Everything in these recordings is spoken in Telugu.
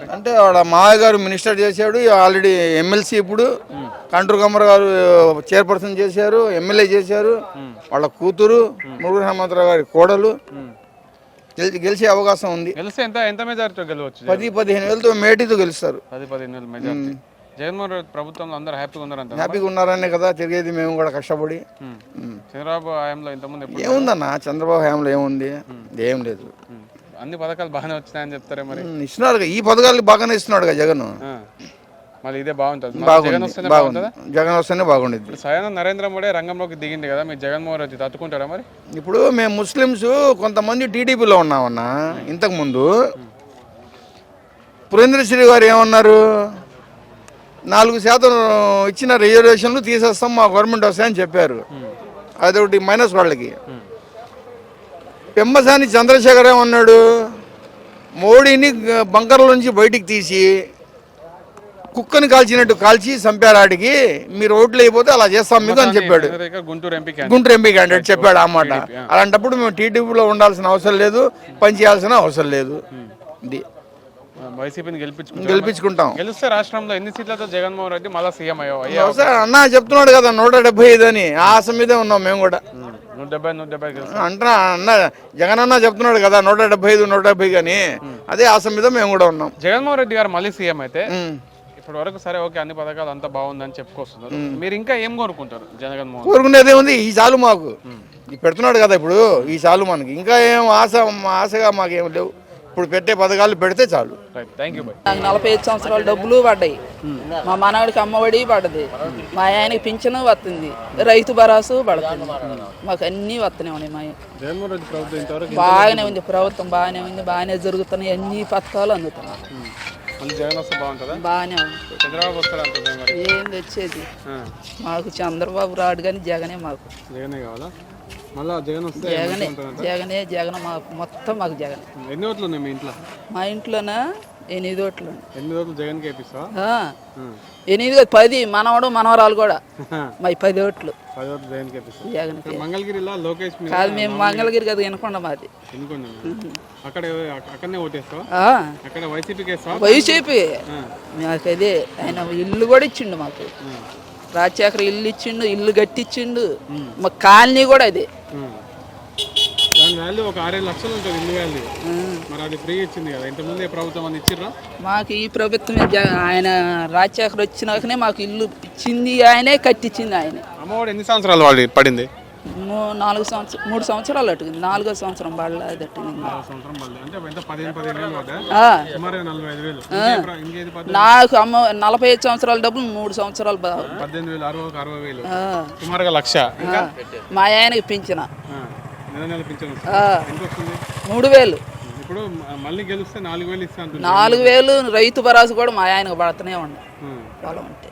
అంటే వాళ్ళ మావయ్య గారు మినిస్టర్ చేశాడు, ఆల్రెడీ ఎమ్మెల్సీ. ఇప్పుడు కంటూరు కమ్మర గారు చైర్పర్సన్ చేశారు, ఎమ్మెల్యే చేశారు. వాళ్ళ కూతురు మురుగురు హనుమంతరావు గారి కోడలు గెలిచే అవకాశం ఉంది. ఎంత మెజారిటీ గెలవచ్చు? 10-15 వేలతో మేటీతో గెలుస్తారు. 10-15 వేల మెజారిటీ. జగన్మోహన్ రెడ్డి ప్రభుత్వంలో అందరూ హ్యాపీగా ఉన్నారంట. హ్యాపీగా ఉన్నారనే కదా తిరిగేది, మేము కూడా కష్టపడి. చంద్రబాబు హయాంలో ఇంతకుముందు ఏముందన్న, చంద్రబాబు హయాంలో ఏముంది? ఏం లేదు. అన్ని పథకాలు బాగానే వచ్చినాయని చెప్తారే మరి. ఇస్తున్నాడు, ఈ పథకాలు బాగానే ఇస్తున్నాడు జగన్. మళ్ళీ ఇదే బాగుంటుంది. జగన్ వస్తేనే బాగుండేది. స్వయం నరేంద్ర మోడీ రంగంలోకి దిగింది కదా, మీరు జగన్మోహన్ రెడ్డి తట్టుకుంటారా మరి? ఇప్పుడు మేము ముస్లిమ్స్ కొంతమంది టీడీపీలో ఉన్నామన్నా. ఇంతకుముందు పురేంద్రశ్రీ గారు ఏమన్నారు, 4% ఇచ్చిన రిజర్వేషన్లు తీసేస్తాం, మా గవర్నమెంట్ వస్తాయని చెప్పారు. అదొకటి మైనస్ వాళ్ళకి. పెమ్మసాని చంద్రశేఖర్ ఏమన్నాడు, మోడీని బంకర్ల నుంచి బయటికి తీసి కుక్కని కాల్చినట్టు కాల్చి చంపారు, ఆడికి మీరు ఓట్లు అయిపోతే అలా చేస్తాం మీకు అని చెప్పాడు. గుంటూరు ఎంపీ క్యాండిడేట్ చెప్పాడు ఆ మాట. అలాంటప్పుడు మేము టీడీపీలో ఉండాల్సిన అవసరం లేదు, పని చేయాల్సిన అవసరం లేదు. ఇది వైసీపీని గెలిపించుకుంటాం. గెలిస్తే రాష్ట్రంలో ఎన్ని సీట్లతో జగన్మోహన్ రెడ్డి మళ్ళీ సీఎం అన్నా చెప్తున్నాడు కదా 175 అని. ఆ ఆశ మీదే ఉన్నాం మేము కూడా. 170 అంటున్నా అన్న, జగన్ అన్న చెప్తున్నాడు కదా 175 కానీ, అదే ఆశ మీద మేము కూడా ఉన్నాం. జగన్మోహన్ రెడ్డి గారు మళ్ళీ సీఎం అయితే ఇప్పటి వరకు సరే ఓకే, అన్ని పథకాలు అంతా బాగుందని చెప్పుకొస్తున్నారు. మీరు ఇంకా ఏం కోరుకుంటారు? జగన్మోహన్ కోరుకునేదే ఉంది, ఈ చాలు మాకు. పెడుతున్నాడు కదా ఇప్పుడు, ఈ చాలు మనకి. ఇంకా ఏం ఆశగా మాకేం లేవు. ఇప్పుడు పెట్టే పథకాలు పెడితే చాలు. నాకు 45 సంవత్సరాల డబ్బులు పడ్డాయి. మా మనవాడికి అమ్మఒడి పడ్డది, మా ఆయనకి పింఛను వస్తుంది, రైతు భరోసా పడుతుంది. మాకు అన్నీ వస్తున్నాయి. మా బాగానే ఉంది ప్రభుత్వం, బాగానే ఉంది, బాగానే జరుగుతున్నాయి. అన్ని పథకాలు అందుతున్నాయి. బాగానే ఉంది. ఏం వచ్చేది మాకు చంద్రబాబు రాడు కానీ జగనే మాకు. జగన్ మొత్తం మాకు జగన్. ఎన్ని ఓట్లు ఉన్నాయి మీ ఇంట్లో? మా ఇంట్లోనా 8 ఓట్లు. 8 ఓట్లు జగన్ కి వేపిస్తావా? 8 10 మనవడు మనవరాలు కూడా మా 10 ఓట్లు. 10 ఓట్లు జగన్ కి వేపిస్తావా? జగన్ మంగళగిరిలో లోకేష్ కాదు, మేము మంగళగిరి కదా వినకుండా మాది. అక్కడనే ఓటేస్తావా? అక్కడ వైసీపీకి వేస్తావా? వైసీపీ మాకు అదే. ఆయన ఇల్లు కూడా ఇచ్చిండు మాకు. రాజశేఖర్ ఇల్లు ఇచ్చిండు, ఇల్లు కట్టించిండు. మా కాలనీ కూడా అదే. దాని వాల్యూ ఒక 6-7 లక్షలు ఉంటుంది, ఇల్లు వాల్యూ. మరి అది ఫ్రీ ఇచ్చింది కదా, ఇంతకుముందే ప్రభుత్వం అని ఇచ్చిర్రా? మాకు ఈ ప్రభుత్వం ఆయన రాజశేఖర్ వచ్చినాకనే మాకు ఇల్లు ఇచ్చింది ఆయనే, కట్టించింది ఆయనే. అమ్మఒడి ఎన్ని సంవత్సరాలు వాళ్ళు పడింది? 3 సంవత్సరాలు అట్టుకుంది. 4వ సంవత్సరం పడలే అట్టుకుంది. నాకు 45 సంవత్సరాల డబ్బులు 3 సంవత్సరాలు 18,000 సుమారుగా 1,00,000. మా ఆయనకి పింఛన 3,000. ఇప్పుడు మళ్ళీ గెలిస్తే 4,000 ఇస్తాను. 4,000 రైతు భరోసా కూడా మా ఆయనకు పడుతూనే ఉండే పొలం ఉంటే.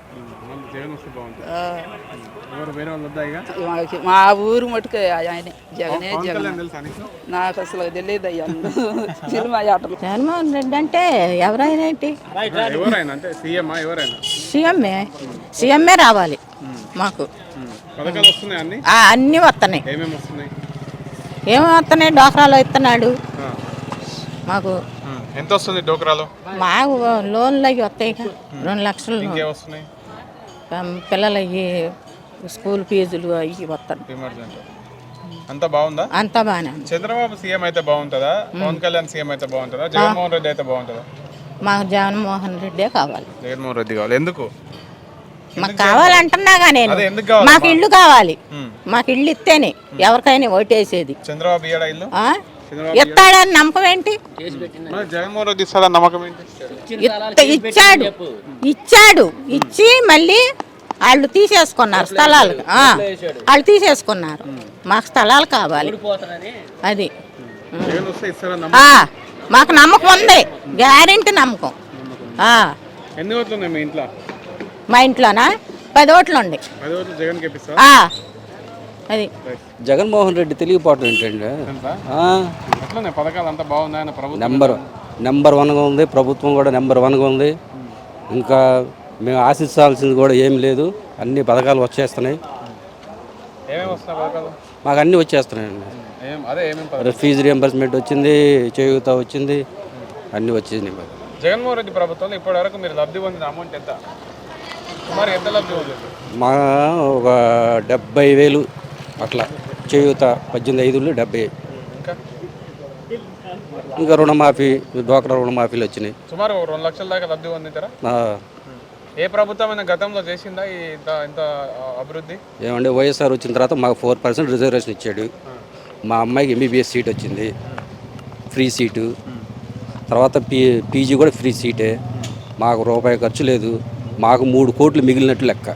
మా ఊరు మటుకు ఆయనే జగనే. జగన్ నాకు అసలు తెలియదు అయ్యా సినిమా ఆటలు. జగన్మోహన్ రెడ్డి అంటే ఎవరైనా ఏంటి, సీఎంఏ రావాలి మాకు. అన్నీ వస్తున్నాయి. ఏమి వస్తున్నాయి? డోక్రాలో ఇస్తున్నాడు మాకు. ఎంత వస్తుంది డోక్రాలో? మాకు లోన్లు అవి వస్తాయి, 2 లక్షలు. పిల్లలకి స్కూల్ ఫీజులు అవి వస్తాయి. అంతా బాగుందా? అంతా బాగానే. చంద్రబాబు సీఎం అయితే బాగుంటుందా, పవన్ కళ్యాణ్ సీఎం అయితే బాగుంటుందా, జగన్మోహన్ రెడ్డి అయితే బాగుంటుందా? మాకు జగన్మోహన్ రెడ్డే కావాలి. జగన్మోహన్ రెడ్డి కావాలి. ఎందుకు? మాకు కావాలంటున్నాగా నేను. మాకు ఇల్లు కావాలి. మాకు ఇల్లు ఇస్తేనే ఎవరికైనా ఓటేసేది. చంద్రబాబు ఇల్లు ఇస్తాడని నమ్మకం ఏంటి? జగన్మోహన్ రెడ్డి ఇస్తాడని నమ్మకం ఏంటి? ఇచ్చాడు. ఇచ్చి మళ్ళీ వాళ్ళు తీసేసుకున్నారు స్థలాలు. వాళ్ళు తీసేసుకున్నారు. మాకు స్థలాలు కావాలి. అది మాకు నమ్మకం ఉంది, గ్యారెంటీ నమ్మకం. ఎన్ని ఓట్లు ఉన్నాయి మీ ఇంట్లో? మా ఇంట్లోనా 10 ఓట్లు ఉండే. అది జగన్మోహన్ రెడ్డి తెలియపోవటం ఏంటండి? నెంబర్ 1గా ఉంది, ప్రభుత్వం కూడా నెంబర్ 1గా ఉంది. ఇంకా మేము ఆశించాల్సింది కూడా ఏం లేదు. అన్ని పథకాలు వచ్చేస్తున్నాయి మాకు, అన్నీ వచ్చేస్తున్నాయండి. ఫీజు రియంబర్స్మెంట్ వచ్చింది, చేయూత వచ్చింది, అన్నీ వచ్చింది. జగన్మోహన్ రెడ్డి ప్రభుత్వంలో ఇప్పటి వరకు మీరు లబ్ధి పొందిన అమౌంట్ ఎంత? సుమారు ఎంత లబ్ధి పొందింది? మా ఒక 70,000 అట్లా చేయూత 18,500 70. ఇంకా ఇంకా రుణమాఫీ, డ్వాక్రా రుణమాఫీలు వచ్చినాయి. సుమారు 2 లక్షల దాకా లబ్ధి పొందింటారా? ఆ, ఏ ప్రభుత్వమైన గతంలో చేసిందా ఇంత అభివృద్ధి? ఏమంటే వైఎస్ఆర్ వచ్చిన తర్వాత మాకు 4% రిజర్వేషన్ ఇచ్చాడు. మా అమ్మాయికి ఎంబీబీఎస్ సీట్ వచ్చింది, ఫ్రీ సీటు. తర్వాత పీజీ కూడా ఫ్రీ సీటే. మాకు రూపాయి ఖర్చు లేదు. మాకు 3 కోట్లు మిగిలినట్టు లెక్క.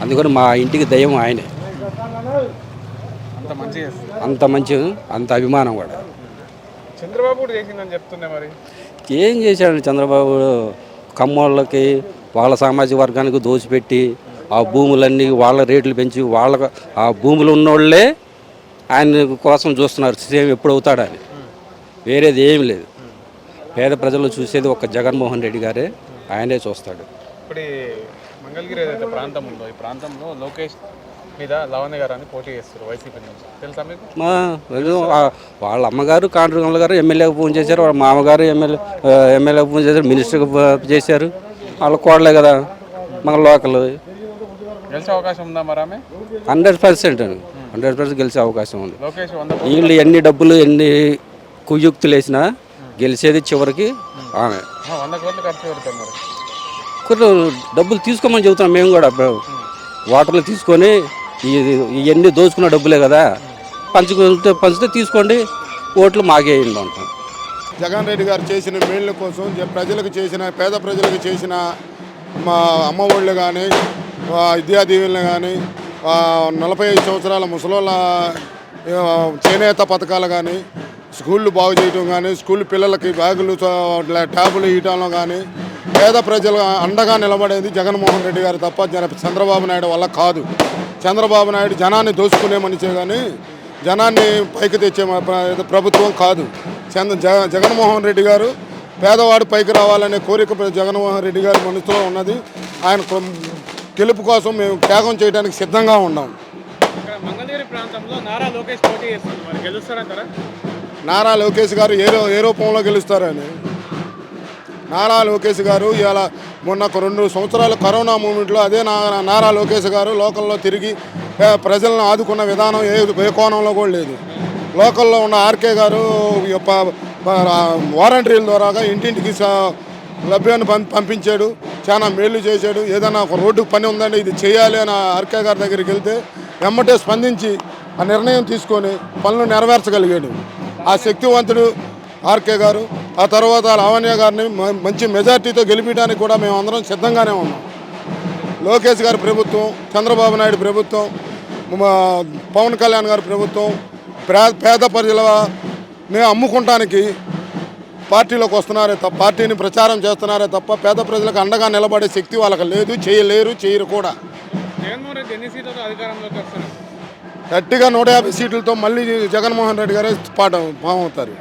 అందుకని మా ఇంటికి దయ్యం ఆయనే. అంత మంచి చేస్తుంది. అంత మంచి, అంత అభిమానం కూడా. చంద్రబాబు కూడా చేసిందని చెప్తుండే మరి. ఏం చేశాడు చంద్రబాబు? కమ్మోళ్ళకి వాళ్ళ సామాజిక వర్గానికి దోచిపెట్టి ఆ భూములన్నీ వాళ్ళ రేట్లు పెంచి వాళ్ళ ఆ భూములు ఉన్నోళ్ళే ఆయన కోసం చూస్తున్నారు సేమ్ ఎప్పుడు అవుతాడని. వేరేది ఏం లేదు. పేద ప్రజలు చూసేది ఒక జగన్మోహన్ రెడ్డి గారే, ఆయనే చూస్తాడు. ఇప్పుడు ఈ మంగళగిరి ఏదైతే ప్రాంతం ఉందో ఈ ప్రాంతంలో లోకేష్ మీద లవణ్య గారు అని పోటీ చేస్తారు వైసీపీ నుంచి, తెలుసా మీకు? వాళ్ళ అమ్మగారు కాండ్రగమ్మ గారు ఎమ్మెల్యేకి ఫోన్ చేశారు, వాళ్ళ మామగారు ఎమ్మెల్యేకి ఫోన్ చేశారు, మినిస్టర్కి చేశారు. వాళ్ళ కోడలే కదా మన లోకల్. గెలిచే అవకాశం ఉందా మరి ఆమె? 100% గెలిచే అవకాశం ఉంది. లోకేష్ వీళ్ళు ఎన్ని డబ్బులు ఎన్ని కుయుక్తులు వేసినా గెలిచేది చివరికి ఆమె. 100 కోట్లు ఖర్చు పెడతారు మరి. కొన్ని డబ్బులు తీసుకోమని చెబుతున్నాం మేము కూడా. వాటర్లు తీసుకొని ఇవన్నీ దోచుకున్న డబ్బులే కదా, పంచితే తీసుకోండి, ఓట్లు మాకేయండి అంటాం. జగన్ రెడ్డి గారు చేసిన మేళ్ళ కోసం ప్రజలకు చేసిన, పేద ప్రజలకు చేసిన మా అమ్మఒళ్ళు కానీ, విద్యా దీవెనలు కానీ, 45 సంవత్సరాల ముసలోళ్ళ చేనేత పథకాలు కానీ, స్కూళ్ళు బాగు చేయడం కానీ, స్కూల్ పిల్లలకి బ్యాగులు ట్యాబులు ఇవ్వడంలో కానీ పేద ప్రజలు అండగా నిలబడేది జగన్మోహన్ రెడ్డి గారు తప్ప చంద్రబాబు నాయుడు వల్ల కాదు. చంద్రబాబు నాయుడు జనాన్ని దోచుకునే మనిషే కానీ జనాన్ని పైకి తెచ్చే ప్రభుత్వం కాదు. జగన్మోహన్ రెడ్డి గారు పేదవాడు పైకి రావాలనే కోరిక జగన్మోహన్ రెడ్డి గారి మనసులో ఉన్నది. ఆయన గెలుపు కోసం మేము త్యాగం చేయడానికి సిద్ధంగా ఉన్నాం. మంగళగిరి ప్రాంతంలో నారా లోకేష్ పోటీ చేస్తున్నారు, మరి గెలుస్తారంటారా? నారా లోకేష్ గారు ఏ రూపంలో గెలుస్తారని, నారా లోకేష్ గారు ఇవాళ మొన్న 2 సంవత్సరాల కరోనా మూమెంట్లో అదే నారా లోకేష్ గారు లోకల్లో తిరిగి ప్రజలను ఆదుకున్న విధానం ఏ కోణంలో కూడా లేదు. లోకల్లో ఉన్న ఆర్కే గారు వాలంటీర్ల ద్వారా ఇంటింటికి లభ్యాన్ని పంపించాడు, చాలా మేలు చేశాడు. ఏదైనా ఒక రోడ్డుకు పని ఉందండి ఇది చేయాలి అని ఆర్కే గారి దగ్గరికి వెళ్తే వెంబటే స్పందించి ఆ నిర్ణయం తీసుకొని పనులు నెరవేర్చగలిగాడు. ఆ శక్తివంతుడు ఆర్కే గారు. ఆ తర్వాత లావణ్య గారిని మంచి మెజార్టీతో గెలిపించడానికి కూడా మేము అందరం సిద్ధంగానే ఉన్నాం. లోకేష్ గారి ప్రభుత్వం, చంద్రబాబు నాయుడు ప్రభుత్వం, పవన్ కళ్యాణ్ గారి ప్రభుత్వం పేద ప్రజలని అమ్ముకుంటానికి పార్టీలోకి వస్తున్నారే తప్ప, పార్టీని ప్రచారం చేస్తున్నారే తప్ప పేద ప్రజలకు అండగా నిలబడే శక్తి వాళ్ళకి లేదు, చేయరు కూడా. జగన్మోహన్ రెడ్డి ఎన్ని సీట్లతో అధికారంలోకి వస్తున్నారు? గట్టిగా 150 సీట్లతో మళ్ళీ జగన్మోహన్ రెడ్డి గారే పాఠం అవుతారు.